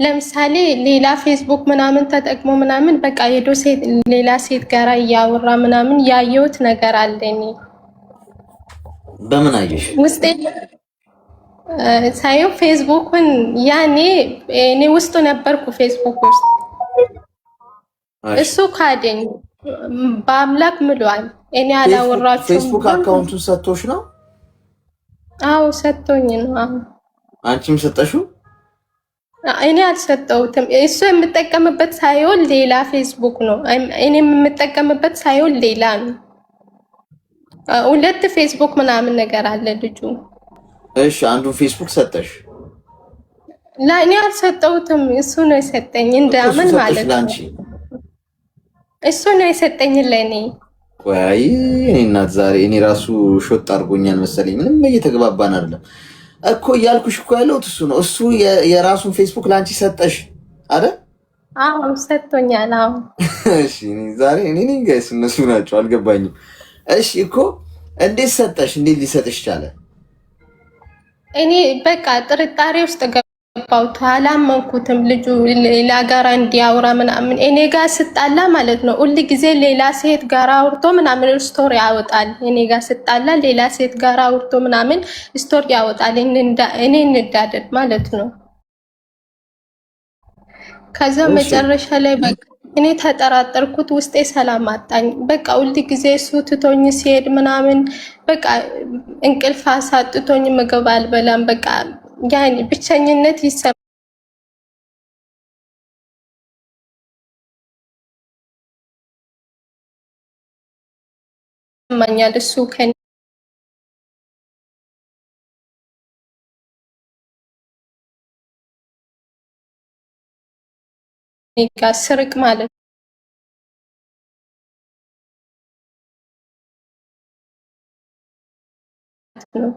ለምሳሌ ሌላ ፌስቡክ ምናምን ተጠቅሞ ምናምን በቃ ሄዶ ሴት ሌላ ሴት ጋራ እያወራ ምናምን ያየሁት ነገር አለ። እኔ በምን አየሽ? ውስጤ ሳየው ፌስቡክን ያኔ እኔ ውስጡ ነበርኩ ፌስቡክ ውስጥ እሱ ካደኝ በአምላክ ምሏል። እኔ አላወራችሁም። ፌስቡክ አካውንቱን ሰጥቶሽ ነው? አዎ ሰጥቶኝ ነው። አዎ አንቺም ሰጠሽው? እኔ አልሰጠሁትም። እሱ የምጠቀምበት ሳይሆን ሌላ ፌስቡክ ነው። እኔም የምጠቀምበት ሳይሆን ሌላ ነው። ሁለት ፌስቡክ ምናምን ነገር አለ ልጁ። እሺ አንዱን ፌስቡክ ሰጠሽ? እኔ አልሰጠሁትም። እሱ ነው የሰጠኝ። እንዳምን ማለት ነው። እሱ ነው የሰጠኝ ለኔ። ቆይ እኔ እናት ዛሬ እኔ ራሱ ሾጥ አድርጎኛል መሰለኝ። ምንም እየተግባባን አይደለም እኮ እያልኩሽ እኮ ያለሁት እሱ ነው። እሱ የራሱን ፌስቡክ ላንቺ ሰጠሽ አይደል? አዎ ሰጥቶኛል። አዎ እሺ ዛሬ እኔ ነኝ ጋይስ እነሱ ናቸው አልገባኝም። እሺ እኮ እንዴት ሰጠሽ? እንዴት ሊሰጥሽ ቻለ? እኔ በቃ ጥርጣሬ ውስጥ ገባሁት። አላመንኩትም። ልጁ ሌላ ጋራ እንዲያወራ ምናምን እኔ ጋር ስጣላ ማለት ነው ሁል ጊዜ ሌላ ሴት ጋራ አውርቶ ምናምን ስቶሪ ያወጣል። እኔ ጋር ስጣላ ሌላ ሴት ጋራ አውርቶ ምናምን ስቶሪ ያወጣል። እኔ እንዳደድ ማለት ነው። ከዛ መጨረሻ ላይ በቃ እኔ ተጠራጠርኩት። ውስጤ ሰላም አጣኝ። በቃ ሁል ጊዜ እሱ ትቶኝ ሲሄድ ምናምን በቃ እንቅልፍ አሳጥቶኝ ምግብ አልበላም። በቃ ያኔ ብቸኝነት ይሰማኛል። እሱ ከኔ ጋር ስርቅ ማለት ነው።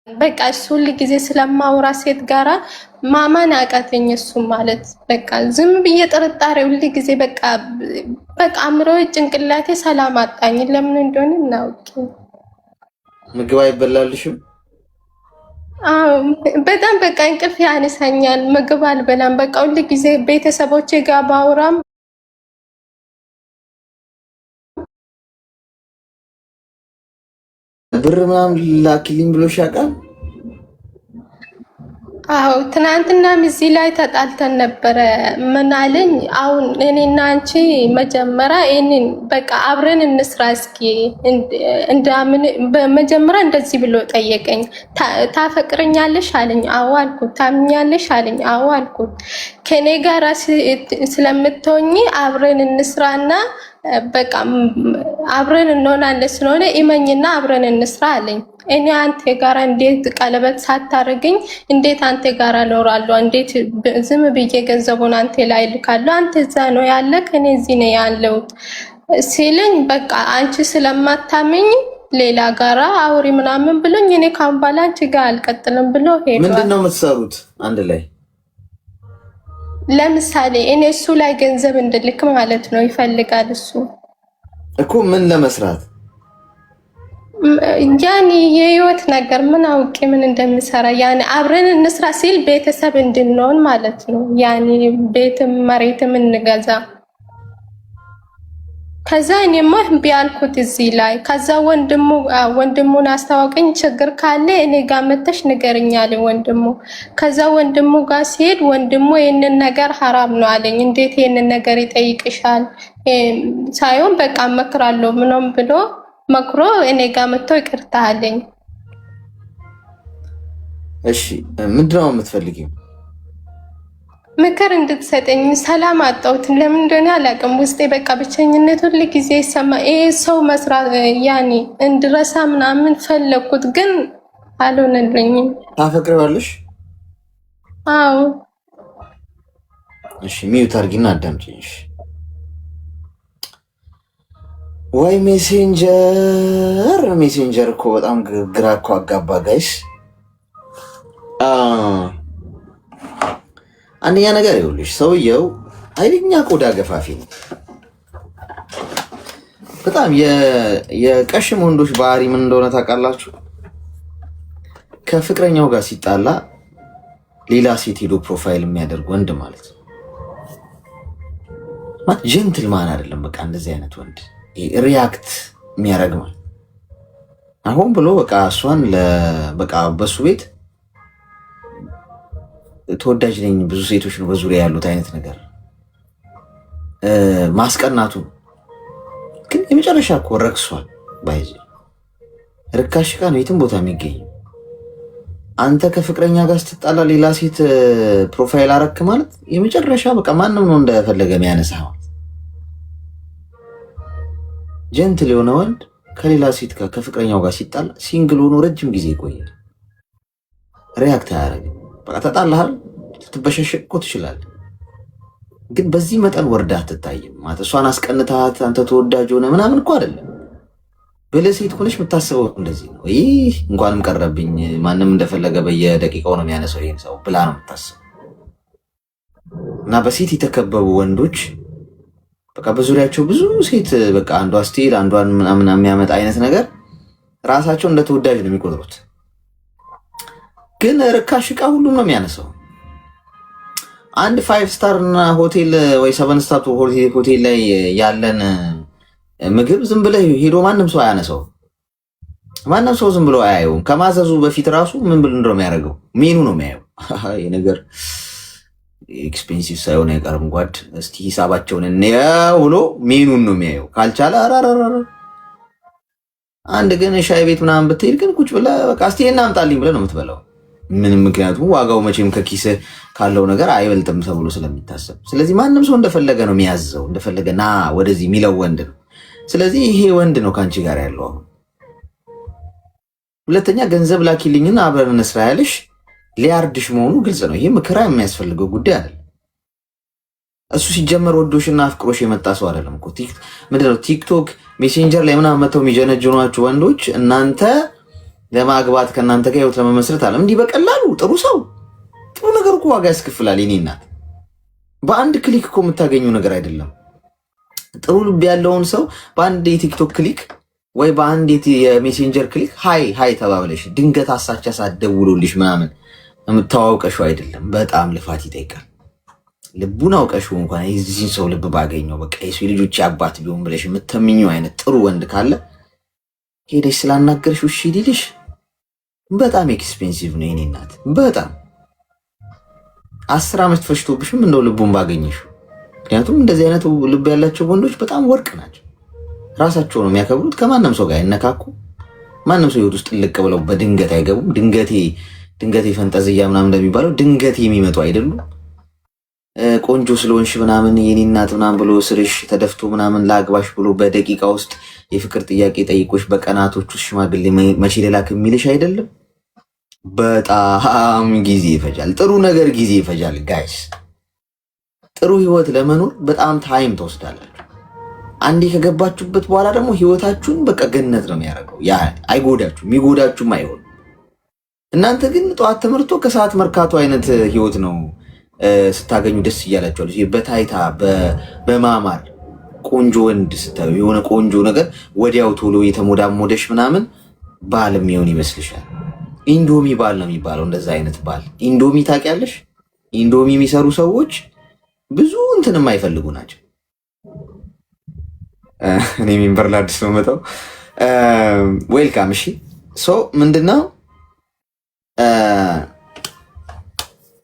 በቃ እሱ ሁል ጊዜ ስለማውራ ሴት ጋራ ማማን አቃተኝ። እሱ ማለት በቃ ዝም ብዬ ጥርጣሬ ሁል ጊዜ በቃ አእምሮ ጭንቅላቴ ሰላም አጣኝ። ለምን እንደሆነ እናውቂ። ምግብ አይበላልሽም? አዎ በጣም በቃ እንቅልፍ ያነሳኛል። ምግብ አልበላም። በቃ ሁል ጊዜ ቤተሰቦቼ ጋር ባውራም ብር ምናምን ላኪልኝ ብሎሽ ያውቃል? አዎ ትናንትናም እዚህ ላይ ተጣልተን ነበረ። ምን አለኝ፣ አሁን እኔና አንቺ መጀመሪያ ይሄንን በቃ አብረን እንስራ እስኪ እንዳምን። በመጀመሪያ እንደዚህ ብሎ ጠየቀኝ። ታፈቅረኛለሽ አለኝ። አዎ አልኩት። ታምኛለሽ አለኝ። አዎ አልኩት። ከኔ ጋር ስለምትሆኚ አብረን እንስራና በቃ አብረን እንሆናለን ስለሆነ ኢመኝና አብረን እንስራ አለኝ። እኔ አንተ ጋራ እንዴት ቀለበት ሳታረግኝ እንዴት አንተ ጋራ እኖራለሁ? እንዴት ዝም ብዬ ገንዘቡን አንተ ላይ ልካለሁ? አንተ እዛ ነው ያለ ከኔ እዚህ ነው ያለው ሲልኝ፣ በቃ አንቺ ስለማታምኝ ሌላ ጋራ አውሪ ምናምን ብሎኝ እኔ ካሁን በኋላ አንቺ ጋር አልቀጥልም ብሎ ሄዷል። ምንድነው የምትሰሩት አንድ ላይ? ለምሳሌ እኔ እሱ ላይ ገንዘብ እንድልክ ማለት ነው ይፈልጋል። እሱ እኮ ምን ለመስራት ያኔ የህይወት ነገር ምን አውቄ ምን እንደሚሰራ ያኔ አብረን እንስራ ሲል ቤተሰብ እንድንሆን ማለት ነው። ያኔ ቤትም መሬትም እንገዛ። ከዛ እኔማ እምቢ አልኩት እዚህ ላይ። ከዛ ወንድሙን አስተዋወቀኝ። ችግር ካለ እኔ ጋር መተሽ ንገርኛል ወንድሙ። ከዛ ወንድሙ ጋር ሲሄድ ወንድሙ ይሄንን ነገር ሐራም ነው አለኝ። እንዴት ይሄንን ነገር ይጠይቅሻል? ሳይሆን በቃ መክራለሁ ምንም ብሎ መክሮ እኔ ጋር መጥቶ ይቅርታ አለኝ። እሺ ምንድነው የምትፈልጊው? ምክር እንድትሰጠኝ። ሰላም አጣሁት። ለምን እንደሆነ አላውቅም። ውስጤ በቃ ብቸኝነት ሁሉ ጊዜ ይሰማ። ይሄ ሰው መስራት ያኔ እንድረሳ ምናምን ፈለኩት፣ ግን አልሆነልኝም። ታፈቅሪዋለሽ? አዎ። እሺ ሚዩት አድርጊና አዳምጪኝ። ወይ ሜሴንጀር እኮ በጣም ግራ እኮ አጋባ ጋይስ። አንደኛ ነገር ይኸውልሽ ሰውየው ኃይለኛ ቆዳ ገፋፊ ነው። በጣም የቀሽም ወንዶች ባህሪ ምን እንደሆነ ታውቃላችሁ? ከፍቅረኛው ጋር ሲጣላ ሌላ ሴት ሄዶ ፕሮፋይል የሚያደርግ ወንድ ማለት ነው። ማለት ጀንትልማን አይደለም። በቃ እንደዚህ አይነት ወንድ ሪያክት የሚያደርግ ማለት አሁን ብሎ በቃ እሷን በቃ በሱ ቤት ተወዳጅ ነኝ ብዙ ሴቶች ነው በዙሪያ ያሉት አይነት ነገር ማስቀናቱ ግን የመጨረሻ እኮ ረክሷል። ባይዚ ርካሽ ዕቃ ነው የትም ቦታ የሚገኝ። አንተ ከፍቅረኛ ጋር ስትጣላ ሌላ ሴት ፕሮፋይል አረክ ማለት የመጨረሻ በቃ ማንም ነው እንደፈለገ የሚያነሳ ማለት። ጀንትል የሆነ ወንድ ከሌላ ሴት ጋር ከፍቅረኛው ጋር ሲጣላ ሲንግል ሆኖ ረጅም ጊዜ ይቆያል። ሪያክት አያደርግም። በቃ ተጣላሃል፣ ልትበሻሸቅ እኮ ትችላለህ፣ ግን በዚህ መጠን ወርዳ አትታይም ማለት እሷን አስቀንታት አንተ ተወዳጅ ሆነ ምናምን እኮ አይደለም። በለሴት ሆነሽ የምታስበው እንደዚህ ነው። ይህ እንኳንም ቀረብኝ ማንም እንደፈለገ በየደቂቃው ነው የሚያነሳው ይሄን ሰው ብላ ነው የምታስበው። እና በሴት የተከበቡ ወንዶች በቃ በዙሪያቸው ብዙ ሴት በቃ አንዷ ስቲል አንዷን ምናምን የሚያመጣ አይነት ነገር ራሳቸው እንደ ተወዳጅ ነው የሚቆጥሩት። ግን ርካሽ ዕቃ ሁሉም ነው የሚያነሳው። አንድ 5 ስታር እና ሆቴል ወይ 7 ስታር ሆቴል ላይ ያለን ምግብ ዝም ብለህ ሄዶ ማንም ሰው አያነሳው። ማንም ሰው ዝም ብሎ አያየውም። ከማዘዙ በፊት ራሱ ምን ብሎ እንደው የሚያደርገው ሜኑ ነው የሚያየው። ይሄ ነገር ኤክስፔንሲቭ ሳይሆን አይቀርም ጓድ፣ እስቲ ሂሳባቸውን እንየው ብሎ ሜኑን ነው የሚያየው። ካልቻለ አራራራ አንድ ግን ሻይ ቤት ምናምን ብትሄድ ግን ቁጭ ብለህ በቃ እስቲ እናምጣልኝ ብለህ ነው የምትበላው። ምንም ምክንያቱም ዋጋው መቼም ከኪስ ካለው ነገር አይበልጥም ተብሎ ስለሚታሰብ። ስለዚህ ማንም ሰው እንደፈለገ ነው የሚያዘው፣ እንደፈለገ ና ወደዚህ የሚለው ወንድ ነው። ስለዚህ ይሄ ወንድ ነው ከአንቺ ጋር ያለው። አሁን ሁለተኛ ገንዘብ ላኪልኝና አብረን እንስራ ያለሽ ሊያርድሽ መሆኑ ግልጽ ነው። ይሄ ምክራ የሚያስፈልገው ጉዳይ አይደለም። እሱ ሲጀመር ወዶሽና አፍቅሮሽ የመጣ ሰው አይደለም እኮ። ምንድነው ቲክቶክ ሜሴንጀር ላይ ምናምን መተው የሚጀነጅኗችሁ ወንዶች እናንተ ለማግባት ከእናንተ ጋር ህይወት ለመመስረት አለ እንዲህ በቀላሉ ጥሩ ሰው ጥሩ ነገር እኮ ዋጋ ያስከፍላል። የኔ እናት በአንድ ክሊክ እኮ የምታገኙ ነገር አይደለም። ጥሩ ልብ ያለውን ሰው በአንድ የቲክቶክ ክሊክ ወይ በአንድ የሜሴንጀር ክሊክ ሃይ ተባብለሽ ድንገት አሳቻ ሳትደውሉልሽ ምናምን የምታዋውቀሽው አይደለም። በጣም ልፋት ይጠይቃል። ልቡን አውቀሽው እንኳን የዚህን ሰው ልብ ባገኘው በቃ የሱ ልጆች አባት ቢሆን ብለሽ የምትመኘው አይነት ጥሩ ወንድ ካለ ሄደሽ ስላናገርሽው እሺ ሊልሽ በጣም ኤክስፔንሲቭ ነው የኔ እናት። በጣም 10 ዓመት ፈጅቶብሽም እንደው ልቡን ባገኘሽው። ምክንያቱም እንደዚህ አይነት ልብ ያላቸው ወንዶች በጣም ወርቅ ናቸው። ራሳቸው ነው የሚያከብሩት። ከማንም ሰው ጋር አይነካኩ። ማንም ሰው ህይወት ውስጥ ልቅ ብለው በድንገት አይገቡም። ድንገቴ ፈንጠዝያ ምናምን እንደሚባለው ድንገቴ የሚመጡ አይደሉም። ቆንጆ ስለሆንሽ ምናምን የኔ እናት ምናምን ብሎ ስርሽ ተደፍቶ ምናምን ላግባሽ ብሎ በደቂቃ ውስጥ የፍቅር ጥያቄ ጠይቆሽ በቀናቶች ውስጥ ሽማግሌ መቼ ሌላክ የሚልሽ አይደለም። በጣም ጊዜ ይፈጃል። ጥሩ ነገር ጊዜ ይፈጃል ጋይስ። ጥሩ ህይወት ለመኖር በጣም ታይም ተወስዳላችሁ። አንዴ ከገባችሁበት በኋላ ደግሞ ህይወታችሁን በቃ ገነት ነው የሚያደርገው። ያ አይጎዳችሁም፣ የሚጎዳችሁም አይሆን። እናንተ ግን ጠዋት ተመርቶ ከሰዓት መርካቶ አይነት ህይወት ነው ስታገኙ ደስ እያላችኋል። በታይታ በማማር ቆንጆ ወንድ ስታዩ የሆነ ቆንጆ ነገር ወዲያው ቶሎ የተሞዳሞደሽ ምናምን ባል የሚሆን ይመስልሻል። ኢንዶሚ ባል ነው የሚባለው። እንደዛ አይነት ባል ኢንዶሚ ታውቂያለሽ? ኢንዶሚ የሚሰሩ ሰዎች ብዙ እንትን የማይፈልጉ ናቸው። እኔ ሚንበር ለአዲስ ነው መጣው። ዌልካም። እሺ ሶ ምንድነው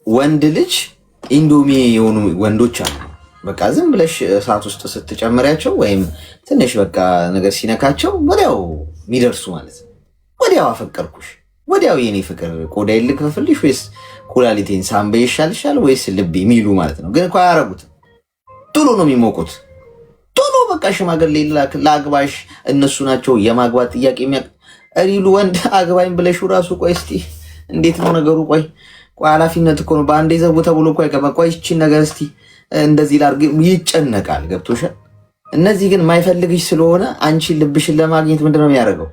ወንድ ልጅ ኢንዶሚ የሆኑ ወንዶች አሉ። በቃ ዝም ብለሽ እሳት ውስጥ ስትጨምሪያቸው ወይም ትንሽ በቃ ነገር ሲነካቸው ወዲያው የሚደርሱ ማለት ነው። ወዲያው አፈቀርኩሽ፣ ወዲያው የኔ ፍቅር ቆዳዬን ልክፈፍልሽ ወይስ ኩላሊቴን ሳምበ ይሻልሻል ወይስ ልቤ የሚሉ ማለት ነው። ግን እኮ አያረጉትም። ቶሎ ነው የሚሞቁት። ቶሎ በቃ ሽማግሌ ላግባሽ፣ እነሱ ናቸው የማግባት ጥያቄ ሪሉ ወንድ አግባኝ ብለሽ ራሱ ቆይ እስቲ እንዴት ነው ነገሩ? ቆይ ኃላፊነት እኮ ነው። በአንዴ ዘቡ ተብሎ እኮ አይገባ። ቆይ እቺን ነገር እስቲ እንደዚህ ላድርግ ይጨነቃል። ገብቶሻል? እነዚህ ግን የማይፈልግሽ ስለሆነ አንቺ ልብሽን ለማግኘት ምንድነው የሚያደርገው?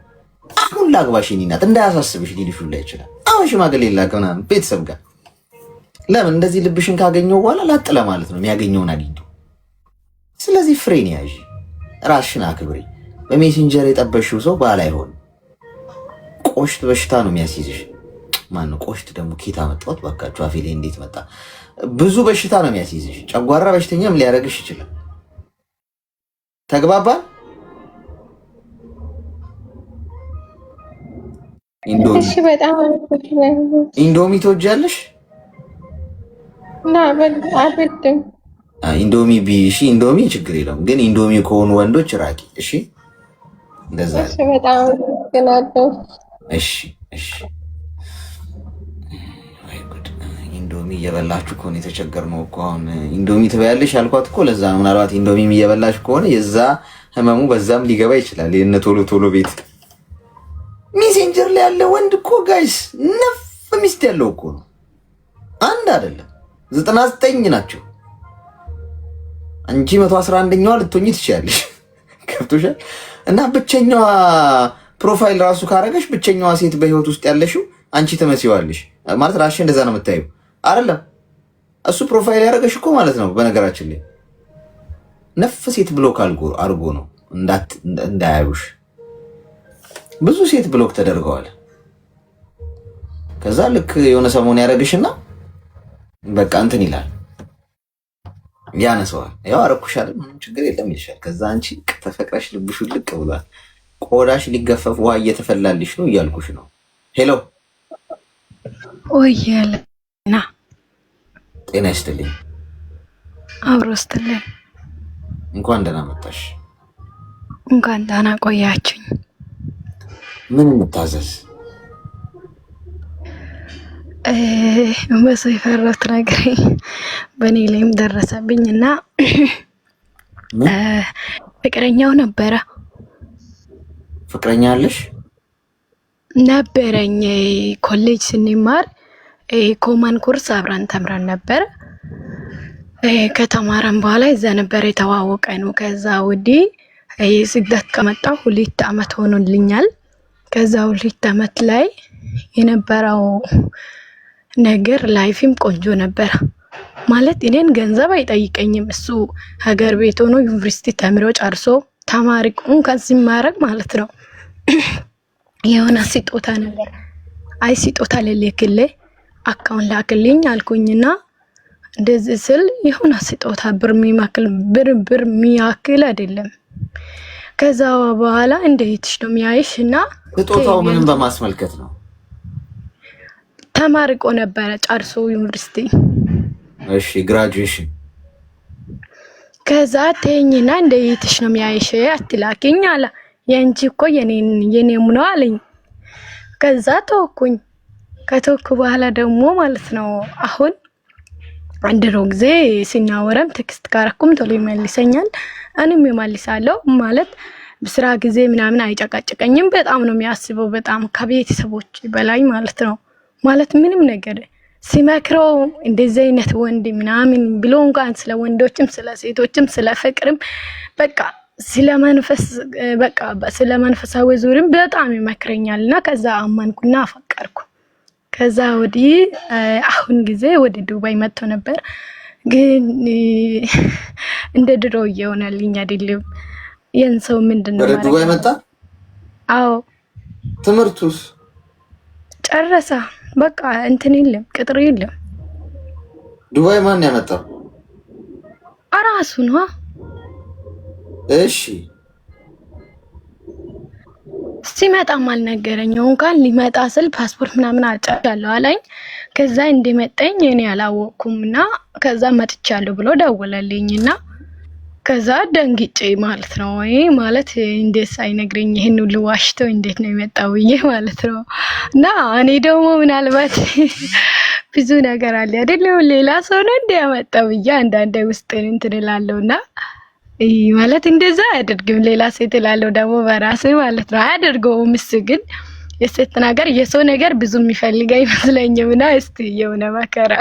አሁን ላግባሽ እናት እንዳያሳስብሽ ሊልሽ ላይ ይችላል። አሁን ሽማግሌ ላከ ምናምን ቤተሰብ ጋር ለምን እንደዚህ ልብሽን ካገኘው በኋላ ላጥለ ማለት ነው የሚያገኘውን አግኝቶ። ስለዚህ ፍሬን ያዥ፣ ራስሽን አክብሪ። በሜሴንጀር የጠበሽው ሰው ባል አይሆን። ቆሽት በሽታ ነው የሚያስይዝሽ። ማነው ቆሽት ደግሞ ኬታ መጣሁት ባካችሁ፣ አፌ ላይ እንዴት መጣ? ብዙ በሽታ ነው የሚያስይዝሽ። ጨጓራ በሽተኛም ሊያደርግሽ ይችላል። ተግባባል? ኢንዶሚ ትወጃለሽ? ኢንዶሚ እሺ፣ ኢንዶሚ ችግር የለውም ግን ኢንዶሚ ከሆኑ ወንዶች ራቂ። እሺ፣ እንደዛ እሺ፣ እሺ። ኢንዶሚ እየበላችሁ ከሆነ የተቸገርነው እኮ አሁን ኢንዶሚ ትበያለሽ ያልኳት እኮ ለዛ ነው። ምናልባት ኢንዶሚ እየበላሽ ከሆነ የዛ ህመሙ በዛም ሊገባ ይችላል። የእነ ቶሎ ቶሎ ቤት ሜሴንጀር ላይ ያለ ወንድ እኮ ጋይስ ነፍ ሚስት ያለው እኮ ነው። አንድ አይደለም 99 ናቸው። አንቺ 111ኛዋ ልትሆኚ ትችያለሽ። ከብቶሻል። እና ብቸኛዋ ፕሮፋይል ራሱ ካረገሽ ብቸኛዋ ሴት በህይወት ውስጥ ያለሽው አንቺ ትመስይዋለሽ ማለት ራስሽ እንደዛ ነው የምታዩ አይደለም። እሱ ፕሮፋይል ያደረገሽ እኮ ማለት ነው። በነገራችን ላይ ነፍ ሴት ብሎክ አድርጎ ነው እንዳያዩሽ። ብዙ ሴት ብሎክ ተደርገዋል። ከዛ ልክ የሆነ ሰሞን ያደረግሽና በቃ እንትን ይላል ያነሰዋል። ያው አረኩሻል ምንም ችግር የለም ይልሻል። ከዛ አንቺ ተፈቅረሽ ልብሽ ልቅ ብሏል። ቆዳሽ ሊገፈፍ ውሃ እየተፈላልሽ ነው እያልኩሽ ነው። ሄሎ ወያለና ጤና ይስጥልኝ። አብሮ ይስጥልኝ። እንኳን ደህና መጣሽ። እንኳን ደህና ቆያችሁኝ። ምን እንታዘዝ? በሰው የፈራሁት ነገር በእኔ ላይም ደረሰብኝና ፍቅረኛው ነበረ። ፍቅረኛ አለሽ? ነበረኝ። ኮሌጅ ስንማር ኮመን ኮርስ አብረን ተምረን ነበር። ከተማረን በኋላ እዛ ነበር የተዋወቀ ነው። ከዛ ወዲህ ስደት ከመጣሁ 2 አመት ሆኖልኛል። ከዛ 2 አመት ላይ የነበረው ነገር ላይፍም ቆንጆ ነበር። ማለት እኔን ገንዘብ አይጠይቀኝም። እሱ ሀገር ቤት ሆኖ ዩኒቨርሲቲ ተምሮ ጨርሶ ተማሪቁን ከዚህ ማረግ ማለት ነው። የሆነ ስጦታ ነገር አይ ስጦታ ለለክለ አካውንት ላክልኝ አልኩኝና እንደዚህ ስል የሆነ ስጦታ ብር የሚያክል አይደለም። ከዛ በኋላ እንዴትሽ ነው የሚያይሽና ስጦታው ምንም በማስመልከት ነው? ተማርቆ ነበረ ጨርሶ ዩኒቨርሲቲ። እሺ ግራጁዌሽን። ከዛ ተኝና እንዴትሽ ነው የሚያይሽ አትላኪኝ አለ። የንቺ እኮ የኔም ነው አለኝ። ከዛ ተወኩኝ። ከተወኩ በኋላ ደግሞ ማለት ነው አሁን አንድሮ ጊዜ ሲናወረም ቴክስት ካረኩም ቶሎ ይመልሰኛል፣ እኔም ይመልሳለሁ። ማለት በስራ ጊዜ ምናምን አይጨቃጨቀኝም። በጣም ነው የሚያስበው፣ በጣም ከቤተሰቦች በላይ ማለት ነው። ማለት ምንም ነገር ሲመክረው እንደዚህ አይነት ወንድ ምናምን ብሎ እንኳን ስለ ወንዶችም ስለ ሴቶችም ስለ ፍቅርም በቃ ስለ መንፈሳዊ ዙሪያም በጣም ይመክረኛልና ከዛ አማንኩና አፈቀርኩ። ከዛ ወዲህ አሁን ጊዜ ወደ ዱባይ መጥቶ ነበር፣ ግን እንደ ድሮ እየሆነልኝ አይደለም። የንሰው ምንድነው ወደ ዱባይ መጣ? አዎ። ትምህርቱስ ጨረሰ። በቃ እንትን የለም ቅጥር የለም። ዱባይ ማን ያመጣው? አራሱ ነው። እሺ ሲመጣም አልነገረኝም። እንኳን ሊመጣ ስል ፓስፖርት ምናምን አጫጫለሁ አለኝ። ከዛ እንደመጣኝ እኔ አላወቅኩምና ከዛ መጥቻለሁ ብሎ ደወለልኝና ከዛ ደንግጬ ማለት ነው። ማለት እንዴት ሳይነግረኝ ይሄን ሁሉ ዋሽቶ እንዴት ነው የመጣው ብዬ ማለት ነው። እና እኔ ደግሞ ምናልባት ብዙ ነገር አለ አይደለም ሌላ ሰው ነው እንዲያመጣው ብዬ አንዳንዴ ውስጥ እንትን እላለሁና ማለት እንደዛ አያደርግም ሌላ ሴት እላለሁ ደግሞ በራሴ ማለት ነው። አያደርገውም። እሱ ግን የሴት ነገር የሰው ነገር ብዙ የሚፈልግ አይመስለኝምና እስቲ የሆነ መከራ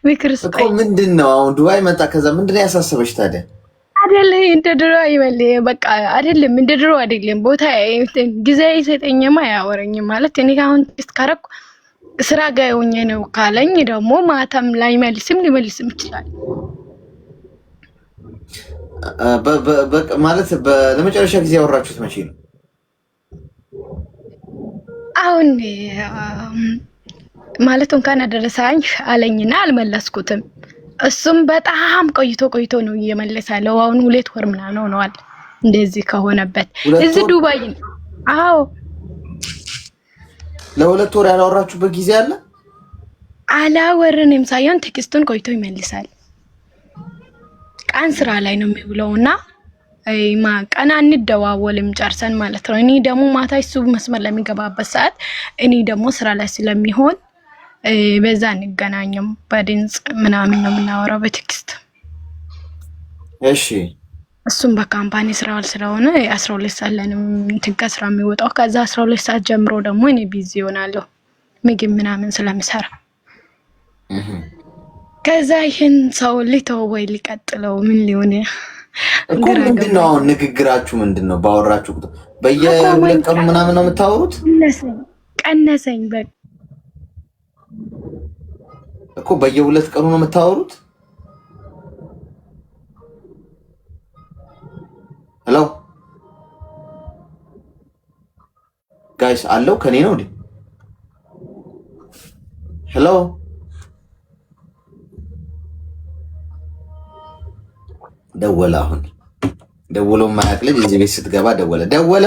ምክር እኮ ምንድነው አሁን ዱባይ መጣ። ከዛ ምንድነው ያሳሰበሽ ታዲያ? አይደለ እንደ ድሮ አይበል በቃ አይደለም፣ እንደ ድሮ አይደለም። ቦታ ጊዜ አይሰጠኝም፣ አያወራኝም ማለት እኔ አሁን እስካረኩ ስራ ጋር ሆኜ ነው ካለኝ ደግሞ ማታም ላይ ሊመልስም ይችላል። ማለት ለመጨረሻ ጊዜ ያወራችሁት መቼ ነው? አሁን ማለት እንኳን አደረሰኝ አለኝና አልመለስኩትም። እሱም በጣም ቆይቶ ነው እየመለሳለው። አሁን 2 ወር ምናምን ሆነዋል እንደዚህ ከሆነበት እዚህ ዱባይ። አዎ ለ2 ወር ያላወራችሁበት ጊዜ አለ? አላወርንም ሳይሆን ቴክስቱን ቆይቶ ይመልሳል። ቀን ስራ ላይ ነው የሚውለውና ቀን አንደዋወልም ጨርሰን ማለት ነው። እኔ ደግሞ ማታ እሱ መስመር ለሚገባበት ሰዓት እኔ ደግሞ ስራ ላይ ስለሚሆን በዛ እንገናኝም። በድምጽ ምናምን ነው የምናወራው በቴክስት። እሺ እሱም በካምፓኒ ስራው ስለሆነ 12 ሰዓት ላይ ነው ከስራ የሚወጣው። ከዛ 12 ሰዓት ጀምሮ ደግሞ እኔ ቢዚ ሆናለሁ ምግብ ምናምን ስለምሰራ። ከዛ ይሄን ሰው ሊተው ወይ ሊቀጥለው ምን ሊሆን እኮ ምንድነው አሁን ንግግራችሁ ምንድነው? ባወራችሁ በየ2 ቀኑ ምናምን ነው የምታወሩት? ቀነሰኝ በቃ እኮ በየ2 ቀኑ ነው የምታወሩት? ሄሎ ጋይስ አለው ከኔ ነው እንዴ? ሄሎ ደወለ። አሁን ደውሎ ማያውቅ ልጅ እዚህ ቤት ስትገባ ደወለ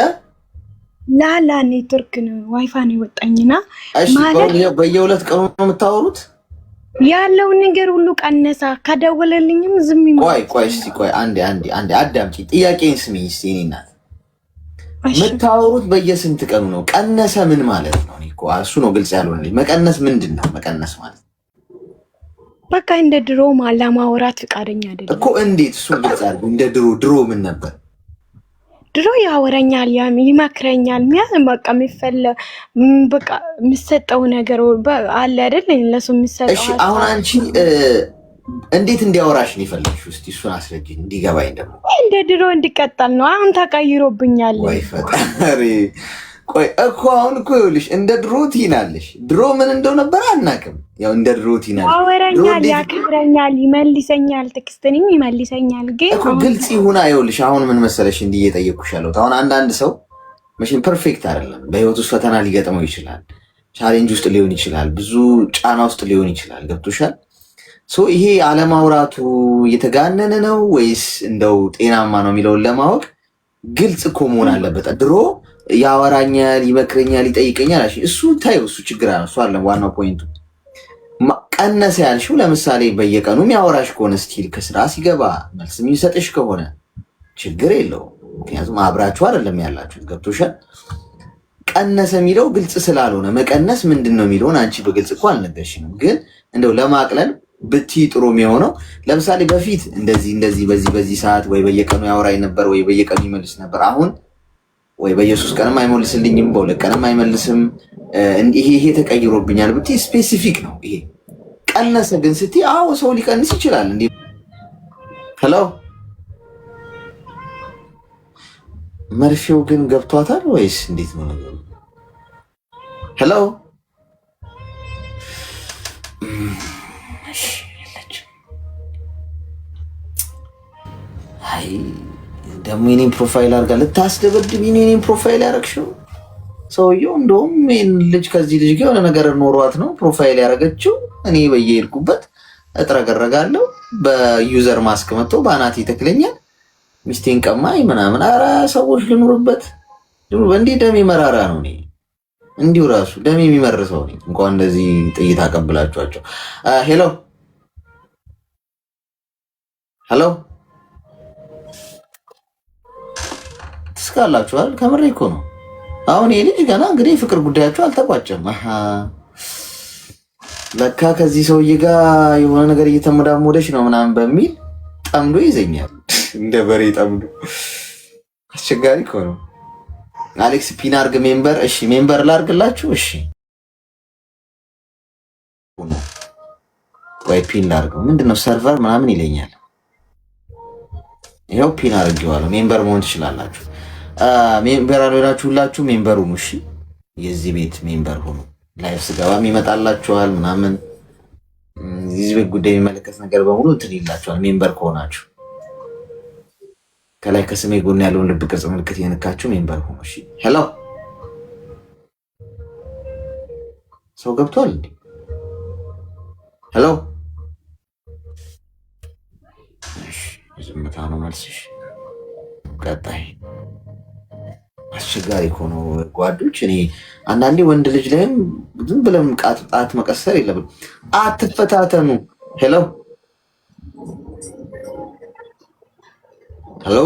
ላላ ኔትወርክ ነው ዋይፋይ ነው ወጣኝና ማለት በየ2 ቀኑ ነው የምታወሩት? ያለው ነገር ሁሉ ቀነሳ። ከደወለልኝም ዝም ይማል። ቆይ አንዴ አዳምጪ። ጥያቄን ስሚኝ እስቲ። እኔ እናት የምታወሩት በየስንት ቀኑ ነው? ቀነሰ ምን ማለት ነው? እኮ እሱ ነው ግልጽ ያልሆነልኝ። መቀነስ ምንድን ነው? መቀነስ ማለት በቃ እንደ ድሮ ለማውራት ፍቃደኛ አይደለም እኮ። እንዴት? እሱ ግልጽ አድርጉ። እንደ ድሮ ምን ነበር? ድሮ ያወራኛል፣ ይመክረኛል። በቃ በቃ የሚሰጠው ነገር አለ አይደል? ለሱ የሚሰጠው። እሺ አሁን አንቺ እንዴት እንዲያወራሽ ነው የፈለግሽው? እስቲ እሱን አስረጂኝ እንዲገባኝ። ደግሞ እንደ ድሮ እንዲቀጠል ነው። አሁን ተቀይሮብኛል። ወይ ፈጣሪ። ቆይ እኮ አሁን እኮ ይኸውልሽ እንደ ድሮ ትይናለሽ። ድሮ ምን እንደው ነበር አናውቅም። ያው እንደ ድሮ ትይናለሽ። ያወራኛል፣ ያከብረኛል፣ ይመልሰኛል፣ ቴክስትንም ይመልሰኛል። ግን እኮ ግልጽ ይሁና። ይኸውልሽ አሁን ምን መሰለሽ እንዲህ እየጠየቅኩሽ ያለሁት አሁን አንዳንድ ሰው መቼም ፐርፌክት አይደለም። በህይወት ውስጥ ፈተና ሊገጥመው ይችላል። ቻሌንጅ ውስጥ ሊሆን ይችላል። ብዙ ጫና ውስጥ ሊሆን ይችላል። ገብቶሻል? ይሄ አለማውራቱ እየተጋነነ ነው ወይስ እንደው ጤናማ ነው የሚለውን ለማወቅ ግልጽ እኮ መሆን አለበት። ድሮ ያወራኛል፣ ይመክረኛል፣ ይጠይቀኛል። እሱ ታዩ፣ እሱ ችግር ነው። እሱ አለም ዋናው ፖይንቱ። ቀነሰ ያልሽው ለምሳሌ በየቀኑ የሚያወራሽ ከሆነ ስቲል ከስራ ሲገባ መልስ የሚሰጥሽ ከሆነ ችግር የለውም። ምክንያቱም አብራችሁ አይደለም ያላችሁት። ገብቶሻል? ቀነሰ የሚለው ግልጽ ስላልሆነ መቀነስ ምንድን ነው የሚለውን አንቺ በግልጽ እኮ አልነገርሽንም። ግን እንደው ለማቅለል ብትይ ጥሩ የሚሆነው ለምሳሌ በፊት እንደዚህ በዚህ ሰዓት ወይ በየቀኑ ያወራኝ ነበር ወይ በየቀኑ ይመልስ ነበር። አሁን ወይ በየ3 ቀንም አይመልስልኝም፣ በ2 ቀንም አይመልስም። ይሄ ተቀይሮብኛል ብትይ ስፔሲፊክ ነው። ይሄ ቀነሰ ግን ስትይ አዎ ሰው ሊቀንስ ይችላል እንዴ። ሄሎ መርፌው ግን ገብቷታል ወይስ እንዴት ነው ነገሩ? ሄሎ አይ ደግሞ የኔን ፕሮፋይል አድርጋ ልታስደበድብ የኔን ፕሮፋይል ያደረግሽው ሰውየው። እንደውም ይህን ልጅ ከዚህ ልጅ ጋር የሆነ ነገር ኖሯት ነው ፕሮፋይል ያደረገችው። እኔ በየሄድኩበት እጥረገረጋለሁ። በዩዘር ማስክ መጥቶ በአናቴ ተክለኛል። ሚስቴን ቀማኝ ምናምን። ኧረ ሰዎች ልኑርበት። እንዲህ ደሜ መራራ ነው። እኔ እንዲሁ ራሱ ደሜ የሚመርሰው ነኝ። እንኳን እንደዚህ ጥይት አቀብላችኋቸው። ሄሎ ሄሎ ትስካላችኋል። ከምሬ እኮ ነው። አሁን ይሄ ልጅ ገና እንግዲህ ፍቅር ጉዳያቸው አልተቋጨም። ለካ ከዚህ ሰውዬ ጋር የሆነ ነገር እየተመዳሞደች ነው ምናምን በሚል ጠምዶ ይዘኛል። እንደ በሬ ጠምዶ። አስቸጋሪ እኮ ነው። አሌክስ ፒን አርግ ሜምበር። እሺ ሜምበር ላርግላችሁ። እሺ ወይ ፒን ላርገው። ምንድነው ሰርቨር ምናምን ይለኛል። ይኸው ፒን አድርጌዋለሁ። ሜምበር መሆን ትችላላችሁ። ሜምበር አልሆናችሁ ሁላችሁ ሜምበር ሁኑ። እሺ የዚህ ቤት ሜምበር ሁኑ። ላይፍ ስገባም ይመጣላችኋል ምናምን የዚህ ቤት ጉዳይ የሚመለከት ነገር በሙሉ እንትን ይላችኋል። ሜምበር ከሆናችሁ ከላይ ከስሜ ጎን ያለውን ልብ ቅርጽ ምልክት የነካችሁ ሜምበር ሁኑ። እሺ ሄሎ ሰው ገብቷል እንዴ? ሄሎ ዝምታ ነው መልስሽ። ቀጣይ አስቸጋሪ ከሆኑ ጓዶች እኔ አንዳንዴ ወንድ ልጅ ላይም ዝም ብለም ጣት መቀሰር የለብን። አትፈታተኑ። ሄሎ ሄሎ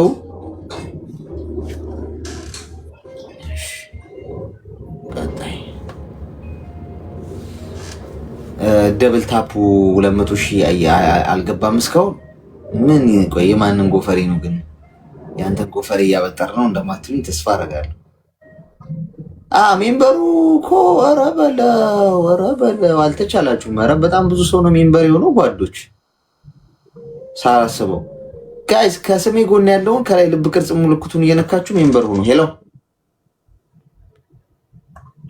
ቀጣይ ደብል ታፑ 200,000 አልገባም እስካሁን። ምን ቆይ የማንን ጎፈሬ ነው ግን? ያንተን ጎፈሬ እያበጠር ነው እንደማትሉኝ ተስፋ አደርጋለሁ። ሜምበሩ እኮ ኧረ በለው አልተቻላችሁም። ኧረ በጣም ብዙ ሰው ነው ሜምበር የሆነው ጓዶች ሳላስበው። ጋይስ ከስሜ ጎን ያለውን ከላይ ልብ ቅርጽ ምልክቱን እየነካችሁ ሜምበር ሆኑ። ሄሎ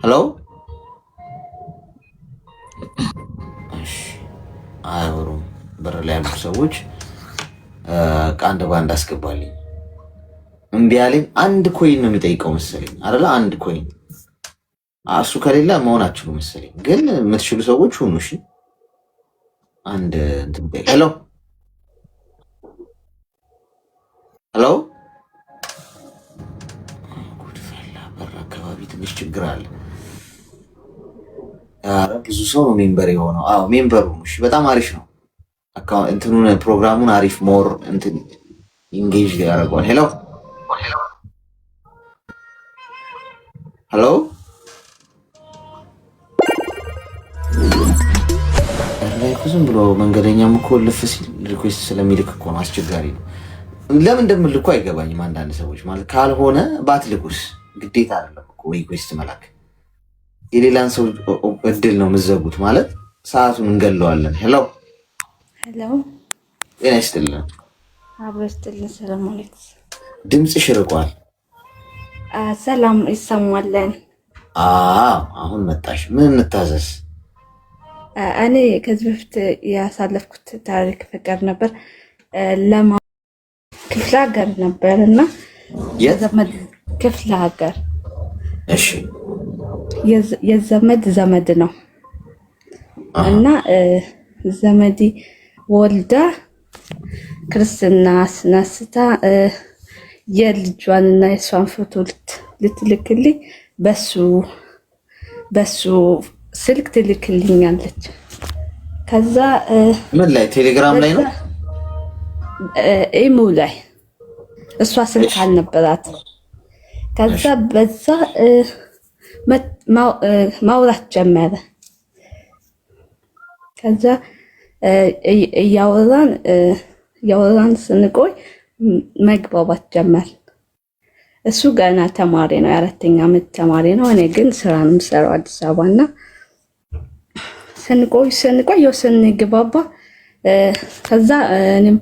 ሄሎ አይወሩም። በር ላይ ያሉ ሰዎች ከአንድ ባንድ አስገባልኝ። እምቢ አለኝ። አንድ ኮይን ነው የሚጠይቀው መሰለኝ አይደለ? አንድ ኮይን እሱ ከሌለ መሆናችሁ መሰለኝ። ግን የምትችሉ ሰዎች ሁኑ። እሺ አንድ እንትን ሄሎ ሄሎ ጉድፈላ በር አካባቢ ትንሽ ችግር አለ። ብዙ ሰው ነው ሜምበር የሆነው። ሜምበሩ እሺ በጣም አሪፍ ነው። እንትኑን ፕሮግራሙን አሪፍ ሞር እንትን ኢንጌጅ ያደርገዋል። ሄሎ ሄሎ ዝም ብሎ መንገደኛም እኮ ልፍ ሲል ሪኩዌስት ስለሚልክ እኮ ነው አስቸጋሪ ነው። ለምን እንደምልኩ አይገባኝም። አንዳንድ ሰዎች ማለት ካልሆነ ባትልኩስ ግዴታ አይደለም እኮ ሪኩዌስት መላክ። የሌላን ሰው እድል ነው የምትዘጉት ማለት ሰዓቱን እንገለዋለን። ሄሎ ሄሎ ጤና ይስጥልን። አብሮ ይስጥልን። ሰላም አለይኩም። ድምፅሽ ርቋል። ሰላም ይሰማለን። አሁን መጣሽ። ምን እንታዘዝ? እኔ ከዚህ በፊት ያሳለፍኩት ታሪክ ፍቅር ነበር። ክፍለ ሀገር ነበር እና ክፍለ ሀገር እሺ የዘመድ ዘመድ ነው እና ዘመዲ ወልዳ ክርስትና አስነስታ የልጇንና የሷን ፎቶ ልትልክልኝ በሱ ስልክ ትልክልኛለች። ከዛ ምን ላይ ቴሌግራም ላይ ነው ኢሙ ላይ እሷ ስልክ አልነበራት። ከዛ በዛ ማውራት ጀመረ። ከዛ እያወራን ስንቆይ መግባባት ጀመር። እሱ ገና ተማሪ ነው፣ የ4ኛ ዓመት ተማሪ ነው። እኔ ግን ስራ ነው የምሰራው አዲስ አበባ እና ስንቆይ ያው ስንግባባ ከዛ እኔም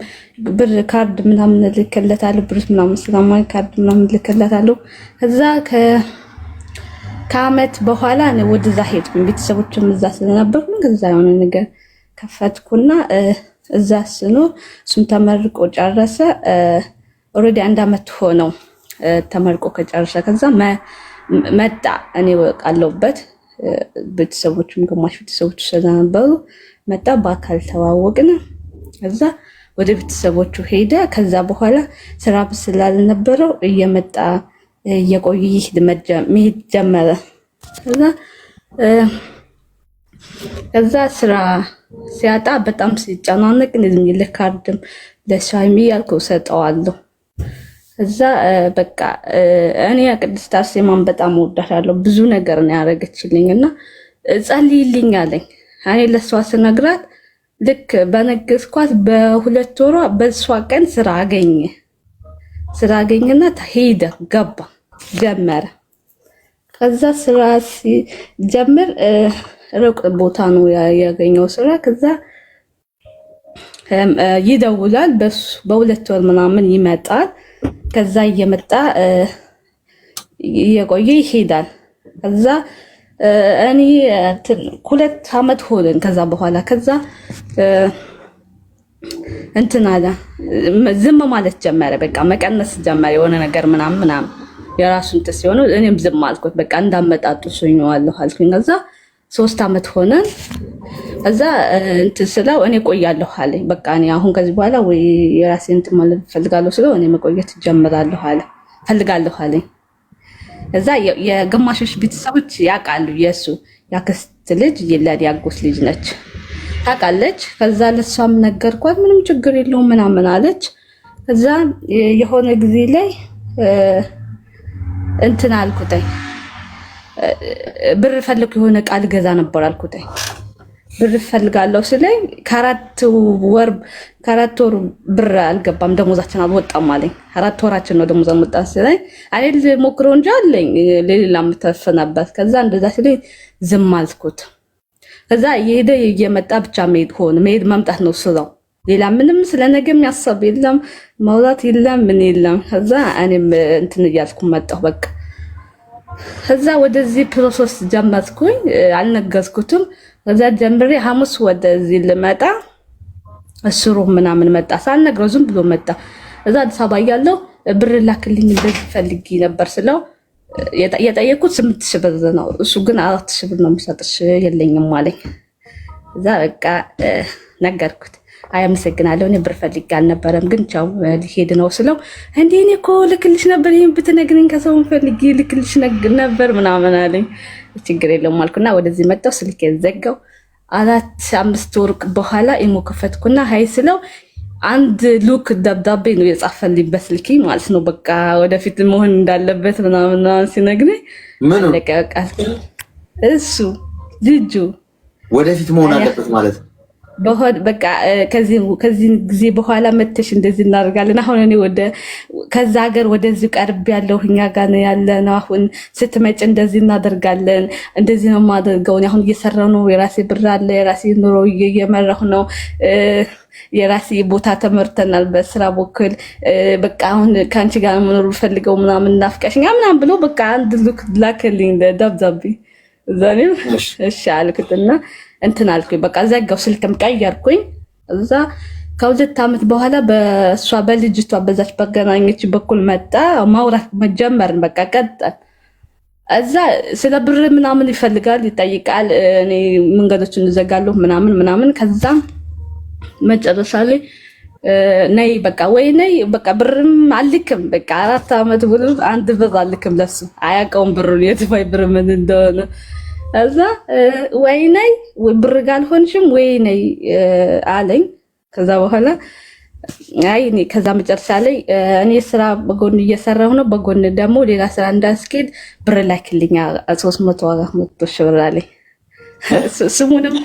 ብር ካርድ ምናምን ልክለታለሁ፣ ብር ምናምን ስለማይ ካርድ ምናምን ልክለታለሁ። ከዛ ከአመት በኋላ እኔ ወደዛ ሄድኩኝ። ቤተሰቦችም እዛ ስለነበርኩ ከዛ የሆነ ነገር ከፈትኩና እዛ ስኖር እሱም ተመርቆ ጨረሰ። ኦልሬዲ 1 አመት ሆነው ተመርቆ ከጨረሰ። ከዛ መጣ። እኔ ወቃለሁበት ቤተሰቦችም ግማሽ ቤተሰቦች ስለነበሩ መጣ። በአካል ተዋወቅን። ከዛ ወደ ቤተሰቦቹ ሄደ። ከዛ በኋላ ስራ ስላልነበረው እየመጣ እየቆየ መሄድ ጀመረ። ከዛ ስራ ሲያጣ በጣም ሲጨናነቅ ለካርድም ለሻይሚ ያልኩ ሰጠዋለሁ። ከዛ በቃ እኔ ቅድስት አርሴማን በጣም ወዳታለሁ። ብዙ ነገር ነው ያደረገችልኝ እና ጸልይልኝ አለኝ። እኔ ለሷ ስነግራት ልክ በነገስኳት በ2 ወሯ በሷ ቀን ስራ አገኘና ሄደ ገባ ጀመረ። ከዛ ስራ ሲጀምር ሩቅ ቦታ ነው ያገኘው ስራ። ይደውላል። በሁለት ወር ምናምን ይመጣል። ከዛ እየመጣ እየቆየ ይሄዳል። ከዛ እኔ 2 ዓመት ሆነን ከዛ በኋላ እንትን አለ ዝም ማለት ጀመረ። በቃ መቀነስ ጀመረ የሆነ ነገር ምናምን የራሱን እንትን ሲሆን እኔም ዝም አልኩት። በቃ እንዳመጣጡ ሱኝዋለሁ አልኩኝ። ከዛ 3 ዓመት ሆነን እዛ እንትን ስለው እኔ ቆያለሁ አለኝ። በቃ እኔ አሁን ከዚህ በኋላ ወይ የራሴን እንትን ማለት ፈልጋለሁ ስለው እኔ መቆየት ጀምራለሁ ፈልጋለሁ አለኝ። እዛ የግማሾች ቤተሰቦች ያውቃሉ። የሱ ያክስት ልጅ የለዲ ያጎት ልጅ ነች ታውቃለች። ከዛ ለሷም ነገርኳት። ምንም ችግር የለውም ምናምን አለች። ከዛ የሆነ ጊዜ ላይ እንትን አልኩተኝ ብር ፈልኩ የሆነ ቃል ገዛ ነበር አልኩተኝ። ብር ፈልጋለሁ ስለኝ ከአራት ወር ብር አልገባም ደሞዛችን አልወጣም አለኝ። 4 ወራችን ነው ደሞዛ መጣ ስለኝ አይል ሞክረው እንጂ አለኝ ሌላ ምተፈናበት። ከዛ እንደዛ ስለኝ ዝም አልኩት። ከዛ የሄደ እየመጣ ብቻ መሄድ መምጣት ነው ስራው። ሌላ ምንም ስለነገ የሚያስብ የለም፣ ማውራት የለም፣ ምን የለም። ከዛ እኔም እንትን እያልኩ መጣሁ በቃ። ከዛ ወደዚህ ፕሮሰስ ጀመርኩኝ። አልነገርኩትም። ከዛ ጀምሬ ሐሙስ ወደዚህ ልመጣ እስሩ ምናምን መጣ። ሳልነግረው ዝም ብሎ መጣ። እዛ አዲስ አበባ እያለሁ ብር ላክልኝ እንደዚህ ፈልጊ ነበር ስለው የጠየኩት 8000 ብር ነው። እሱ ግን 4000 ብር ነው የሚሰጥሽ የለኝም አለኝ። እዛ በቃ ነገርኩት። አይ አመሰግናለሁ እኔ ብር ፈልጌ አልነበረም ግን ቻው ሊሄድ ነው ስለው እንዴ እኔ እኮ ልክልሽ ነበር ይሄን ብትነግሪኝ ከሰው ፈልጌ ልክልሽ ነበር ምናምን አለኝ። ችግር የለውም አልኩና ወደዚህ መጣሁ። ስልክ ዘጋው። 4-5 ወር በኋላ ኢሞ ከፈትኩና ሃይ ስለው አንድ ሉክ ደብዳቤ ነው የጻፈልኝ በስልኬ ማለት ነው። በቃ ወደፊት መሆን እንዳለበት ምናምን ሲነግረኝ ምን ለቀቃል እሱ ልጁ ወደፊት መሆን አለበት ማለት በቃ ከዚህ ጊዜ በኋላ መተሽ እንደዚህ እናደርጋለን። አሁን እኔ ከዛ ሀገር ወደዚህ ቀርብ ያለው እኛ ጋር ነው ያለነው። አሁን ስትመጭ እንደዚህ እናደርጋለን፣ እንደዚህ ነው የማደርገው። አሁን እየሰራሁ ነው፣ የራሴ ብር አለ፣ የራሴ ኑሮ እየመራሁ ነው፣ የራሴ ቦታ ተመርተናል በስራ በኩል። በቃ አሁን ከአንቺ ጋር መኖር ፈልገው ምናምን ናፍቀሽኛ ምናምን ብሎ በቃ አንድ ሉክ ላከልኝ ደብዳቤ። እዛኔም እሺ አልኩትና እንትን አልኩኝ። በቃ ዘጋው፣ ስልክም ቀየርኩኝ። እዛ ከ2 ዓመት በኋላ በሷ በልጅቷ በዛች በገናኘች በኩል መጣ። ማውራት መጀመርን በቃ ቀጠል። እዛ ስለ ብር ምናምን ይፈልጋል፣ ይጠይቃል። እኔ መንገዶችን እንዘጋለሁ ምናምን። ከዛ መጨረሻ ላይ ነይ በቃ ወይ ነይ በቃ ብርም አልክም በቃ 4 ዓመት ብሎ አንድ ብር አልክም ለሱ አያውቀውም ብሩን የትፋይ ብር ምን እንደሆነ። እዛ ወይ ነይ ብር ጋልሆንሽም ወይ ነይ አለኝ። ከዛ በኋላ አይ እኔ ከዛ መጨረሻ ላይ እኔ ስራ በጎን እየሰራሁ ነው፣ በጎን ደግሞ ሌላ ስራ እንዳስኬድ ብር ላክልኝ 300-400 ሺህ ብር አለኝ። ስሙንም